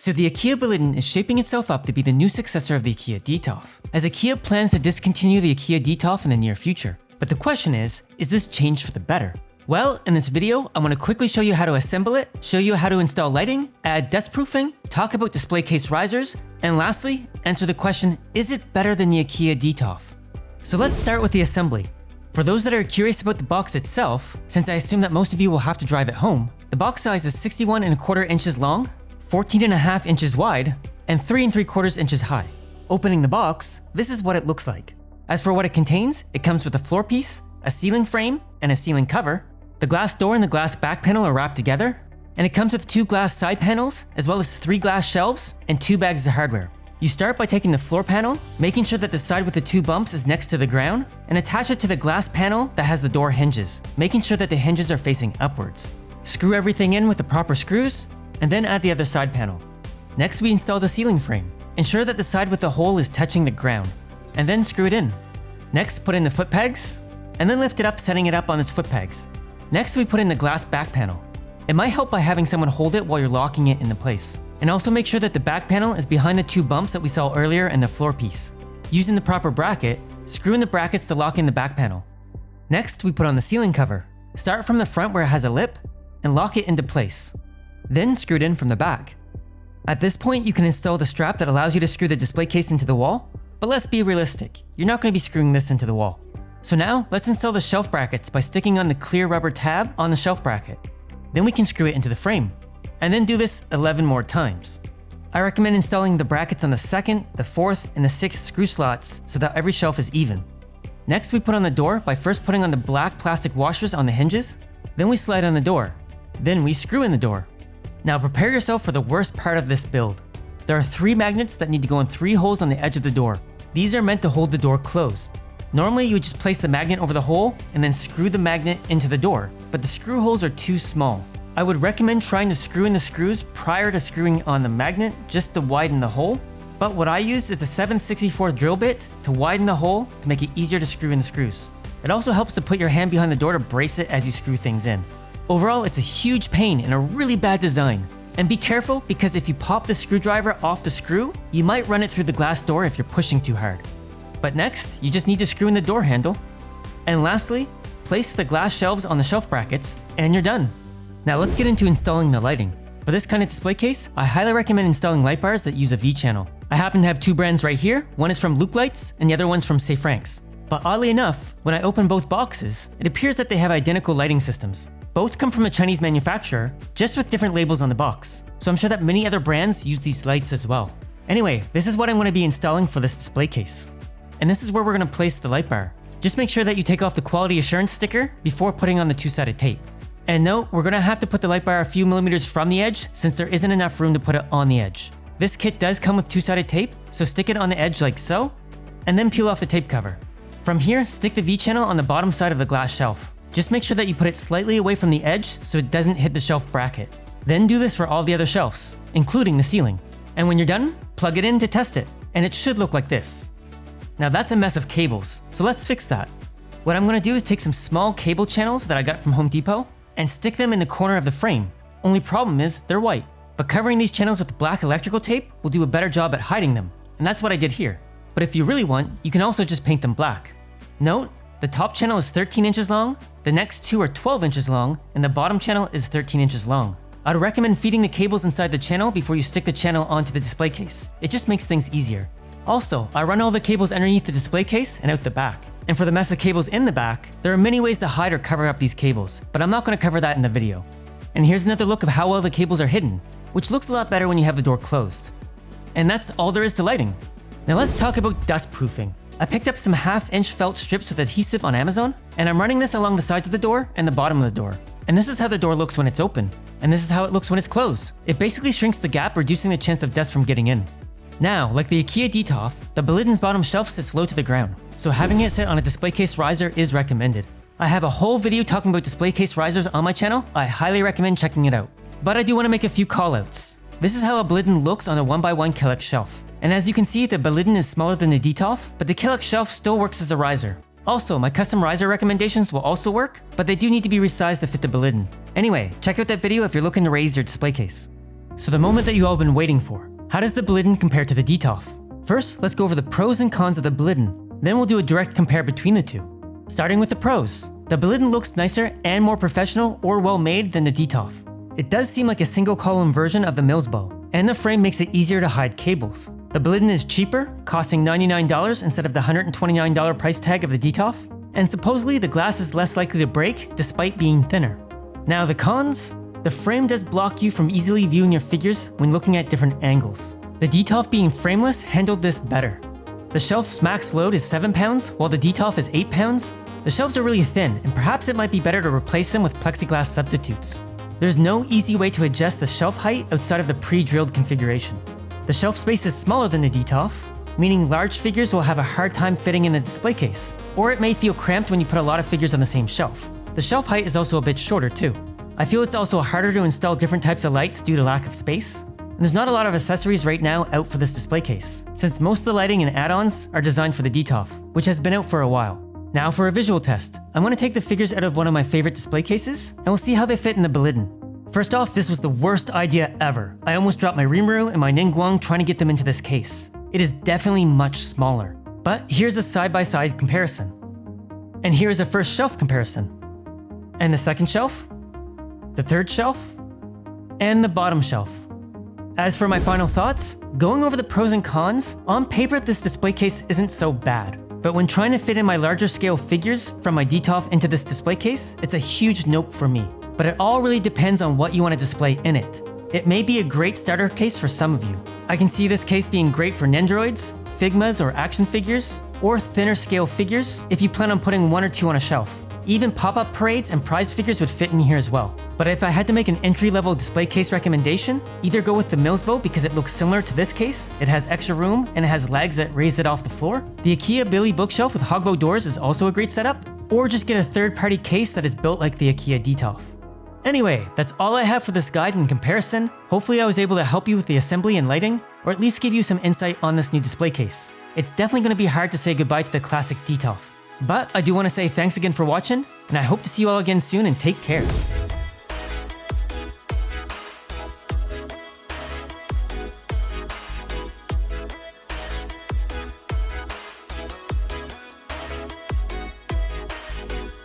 So the IKEA BLALIDEN is shaping itself up to be the new successor of the IKEA DETOLF, as IKEA plans to discontinue the IKEA DETOLF in the near future. But the question is this change for the better? Well, in this video, I want to quickly show you how to assemble it, show you how to install lighting, add dust proofing, talk about display case risers, and lastly, answer the question, is it better than the IKEA DETOLF? So let's start with the assembly. For those that are curious about the box itself, since I assume that most of you will have to drive it home, the box size is 61¼ inches long, 14½ inches wide, and 3¾ inches high. Opening the box, this is what it looks like. As for what it contains, it comes with a floor piece, a ceiling frame, and a ceiling cover. The glass door and the glass back panel are wrapped together, and it comes with 2 glass side panels, as well as 3 glass shelves and 2 bags of hardware. You start by taking the floor panel, making sure that the side with the 2 bumps is next to the ground, and attach it to the glass panel that has the door hinges, making sure that the hinges are facing upwards. Screw everything in with the proper screws, and then add the other side panel. Next, we install the ceiling frame. Ensure that the side with the hole is touching the ground, and then screw it in. Next, put in the foot pegs, and then lift it up, setting it up on its foot pegs. Next, we put in the glass back panel. It might help by having someone hold it while you're locking it into place. And also make sure that the back panel is behind the 2 bumps that we saw earlier in the floor piece. Using the proper bracket, screw in the brackets to lock in the back panel. Next, we put on the ceiling cover. Start from the front where it has a lip, and lock it into place. Then screw it in from the back. At this point, you can install the strap that allows you to screw the display case into the wall, but let's be realistic, you're not going to be screwing this into the wall. So now, let's install the shelf brackets by sticking on the clear rubber tab on the shelf bracket. Then we can screw it into the frame, and then do this 11 more times. I recommend installing the brackets on the 2nd, the 4th, and the 6th screw slots so that every shelf is even. Next, we put on the door by first putting on the black plastic washers on the hinges, then we slide on the door, then we screw in the door. Now prepare yourself for the worst part of this build. There are 3 magnets that need to go in 3 holes on the edge of the door. These are meant to hold the door closed. Normally you would just place the magnet over the hole and then screw the magnet into the door, but the screw holes are too small. I would recommend trying to screw in the screws prior to screwing on the magnet just to widen the hole, but what I use is a 7/64 drill bit to widen the hole to make it easier to screw in the screws. It also helps to put your hand behind the door to brace it as you screw things in. Overall, it's a huge pain and a really bad design. And be careful, because if you pop the screwdriver off the screw, you might run it through the glass door if you're pushing too hard. But next, you just need to screw in the door handle. And lastly, place the glass shelves on the shelf brackets, and you're done. Now let's get into installing the lighting. For this kind of display case, I highly recommend installing light bars that use a V-channel. I happen to have 2 brands right here. One is from Luke Lights, and the other one's from Safe Franks. But oddly enough, when I open both boxes, it appears that they have identical lighting systems. Both come from a Chinese manufacturer, just with different labels on the box. So I'm sure that many other brands use these lights as well. Anyway, this is what I'm going to be installing for this display case. And this is where we're going to place the light bar. Just make sure that you take off the quality assurance sticker before putting on the 2-sided tape. And note, we're going to have to put the light bar a few millimeters from the edge since there isn't enough room to put it on the edge. This kit does come with 2-sided tape, so stick it on the edge like so, and then peel off the tape cover. From here, stick the V-channel on the bottom side of the glass shelf. Just make sure that you put it slightly away from the edge so it doesn't hit the shelf bracket. Then do this for all the other shelves, including the ceiling. And when you're done, plug it in to test it, and it should look like this. Now that's a mess of cables, so let's fix that. What I'm going to do is take some small cable channels that I got from Home Depot and stick them in the corner of the frame. Only problem is they're white, but covering these channels with black electrical tape will do a better job at hiding them, and that's what I did here. But if you really want, you can also just paint them black. Note, the top channel is 13 inches long, the next 2 are 12 inches long, and the bottom channel is 13 inches long. I'd recommend feeding the cables inside the channel before you stick the channel onto the display case. It just makes things easier. Also, I run all the cables underneath the display case and out the back. And for the mess of cables in the back, there are many ways to hide or cover up these cables, but I'm not going to cover that in the video. And here's another look of how well the cables are hidden, which looks a lot better when you have the door closed. And that's all there is to lighting. Now let's talk about dust proofing. I picked up some 1/2-inch felt strips with adhesive on Amazon, and I'm running this along the sides of the door and the bottom of the door. And this is how the door looks when it's open, and this is how it looks when it's closed. It basically shrinks the gap, reducing the chance of dust from getting in. Now, like the IKEA DETOLF, the BLALIDEN's bottom shelf sits low to the ground, so having it sit on a display case riser is recommended. I have a whole video talking about display case risers on my channel. I highly recommend checking it out. But I do want to make a few callouts. This is how a BLALIDEN looks on a 1x1 Kellex shelf. And as you can see, the BLALIDEN is smaller than the DETOLF, but the Kellex shelf still works as a riser. Also, my custom riser recommendations will also work, but they do need to be resized to fit the BLALIDEN. Anyway, check out that video if you're looking to raise your display case. So the moment that you all been waiting for. How does the Blåliden compare to the DETOLF? First, let's go over the pros and cons of the Blåliden. Then we'll do a direct compare between the two. Starting with the pros. The Blåliden looks nicer and more professional or well made than the DETOLF. It does seem like a single column version of the Mills bow, and the frame makes it easier to hide cables. The Blåliden is cheaper, costing $99 instead of the $129 price tag of the DETOLF, and supposedly the glass is less likely to break despite being thinner. Now the cons? The frame does block you from easily viewing your figures when looking at different angles. The DETOLF being frameless handled this better. The shelf's max load is 7 pounds, while the DETOLF is 8 pounds. The shelves are really thin, and perhaps it might be better to replace them with plexiglass substitutes. There's no easy way to adjust the shelf height outside of the pre-drilled configuration. The shelf space is smaller than the DETOLF, meaning large figures will have a hard time fitting in the display case, or it may feel cramped when you put a lot of figures on the same shelf. The shelf height is also a bit shorter too. I feel it's also harder to install different types of lights due to lack of space. And there's not a lot of accessories right now out for this display case, since most of the lighting and add-ons are designed for the DETOLF, which has been out for a while. Now for a visual test. I'm going to take the figures out of one of my favorite display cases, and we'll see how they fit in the Blåliden. First off, this was the worst idea ever. I almost dropped my Rimuru and my Ningguang trying to get them into this case. It is definitely much smaller. But here's a side-by-side comparison. And here's a first shelf comparison. And the second shelf, the third shelf, and the bottom shelf. As for my final thoughts, going over the pros and cons, on paper this display case isn't so bad. But when trying to fit in my larger scale figures from my DETOLF into this display case, it's a huge nope for me. But it all really depends on what you want to display in it. It may be a great starter case for some of you. I can see this case being great for Nendoroids, Figmas or action figures, or thinner scale figures if you plan on putting 1 or 2 on a shelf. Even pop-up parades and prize figures would fit in here as well. But if I had to make an entry-level display case recommendation, either go with the Mills bow because it looks similar to this case, it has extra room, and it has legs that raise it off the floor. The IKEA Billy bookshelf with hogbow doors is also a great setup. Or just get a third-party case that is built like the IKEA DETOLF. Anyway, that's all I have for this guide in comparison. Hopefully I was able to help you with the assembly and lighting, or at least give you some insight on this new display case. It's definitely going to be hard to say goodbye to the classic DETOLF. But I do want to say thanks again for watching, and I hope to see you all again soon and take care.